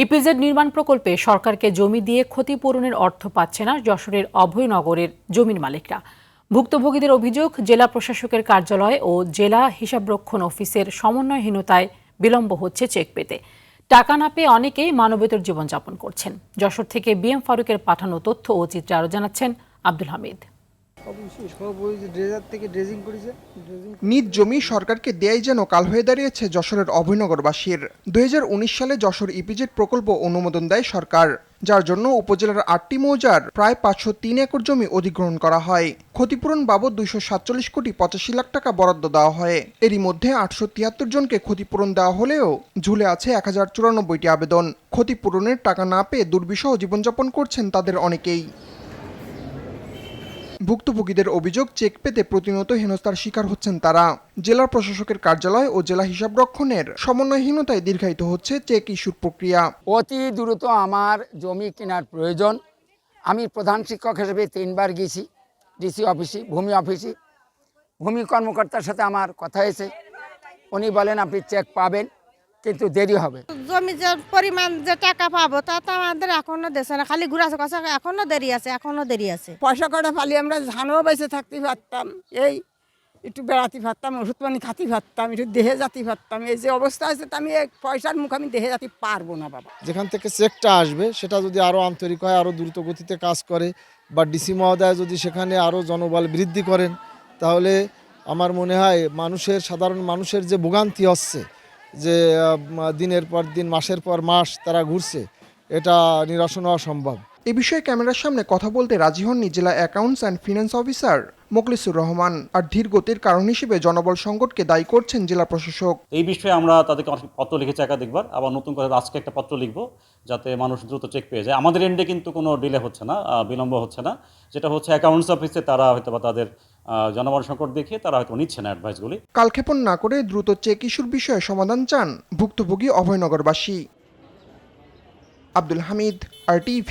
EPZ নির্মাণ প্রকল্পে সরকারকে জমি দিয়ে ক্ষতিপূরণের অর্থ পাচ্ছে না যশোরের অভয়নগরের জমির মালিকরা। ভুক্তভোগীদের অভিযোগ, জেলা প্রশাসকের কার্যালয় ও জেলা হিসাবরক্ষণ অফিসের সমন্বয়হীনতায় বিলম্ব হচ্ছে চেক পেতে। টাকা না পেয়ে অনেকেই মানবেতর জীবনযাপন করছেন। যশোর থেকে বিএম ফারুকের পাঠানো তথ্য ও চিত্রে আরও জানাচ্ছেন আব্দুল হামিদ। নিজ জমি সরকারকে দেয়াই যেন কাল হয়ে দাঁড়িয়েছে যশোরের অভয়নগরবাসীর। 2019 সালে যশোর ইপিজেড প্রকল্প অনুমোদন দেয় সরকার, যার জন্য উপজেলার 8টি মৌজার প্রায় 503 একর জমি অধিগ্রহণ করা হয়। ক্ষতিপূরণ বাবদ 247 কোটি 85 লাখ টাকা বরাদ্দ দেওয়া হয়। এরই মধ্যে 873 জনকে ক্ষতিপূরণ দেওয়া হলেও ঝুলে আছে 1094টি আবেদন। ক্ষতিপূরণের টাকা না পেয়ে দুর্বিষহ জীবনযাপন করছেন তাদের অনেকেই। ভুক্তভোগীদের অভিযোগ, চেক পেতে প্রতিনিয়ত হেনস্থার শিকার হচ্ছেন তারা। জেলা প্রশাসকের কার্যালয় ও জেলা হিসাবরক্ষণের সমন্বয়হীনতায় দীর্ঘায়িত হচ্ছে চেক ইস্যুর প্রক্রিয়া। অতি দ্রুত আমার জমি কেনার প্রয়োজন। আমি প্রধান শিক্ষক হিসেবে 3 বার গেছি ডিসি অফিসে, ভূমি অফিসে। ভূমি কর্মকর্তার সাথে আমার কথা হয়েছে, উনি বলেন আপনি চেক পাবেন, কিন্তু দেরি হবে। জমি যে পরিমাণ যে টাকা পাবো তা তো আমাদের এখনো দেশে না, খালি ঘুরাছে কথা, এখনো দেরি আছে। পয়সা কটা পালি আমরা ধানও বেঁচে থাকতে পারতাম, এই একটু বেড়াতে পারতাম, ওষুধ পানি খাতে পারতাম, একটু দেহে যেতে পারতাম। এই যে অবস্থা আছে তা আমি এই পয়সার মুখ আমি দেহে যেতে পারবো না বাবা। যেখান থেকে চেকটা আসবে সেটা যদি আরও আন্তরিক হয়, আরও দ্রুত গতিতে কাজ করে, বা ডিসি মহোদয় যদি সেখানে আরও জনবল বৃদ্ধি করেন, তাহলে আমার মনে হয় সাধারণ মানুষের যে ভোগান্তি হচ্ছে, যে দিনের পর দিন মাসের পর মাস তারা ঘুরছে, এটা নিরসন হওয়া সম্ভব। এ বিষয়ে ক্যামেরার সামনে কথা বলতে রাজি হননি জেলা accounts and finance officer Mokhlesur Rahman. আর ধীর গতির কারণ হিসেবে জনবল সংকটকে দায়ী করছেন জেলা প্রশাসক। এই বিষয়ে আমরা তাদেরকে অনেক পত্র লিখেছি একাধিকবার, আবার নতুন করে আজকে একটা পত্র লিখবো যাতে মানুষ দ্রুত চেক পেয়ে যায়। আমাদের এন্ডে কিন্তু কোনো ডিলে হচ্ছে না, বিলম্ব হচ্ছে না। যেটা হচ্ছে অ্যাকাউন্টস অফিসে তারা হয়তো বা তাদের জনবল সংকট দেখিয়ে তারা হয়তো নিচ্ছে না অ্যাডভাইসগুলি। কালক্ষেপণ না করে দ্রুত চেক ইস্যুর বিষয়ে সমাধান চান ভুক্তভোগী অভয়নগরবাসী। আব্দুল হামিদ, RTV।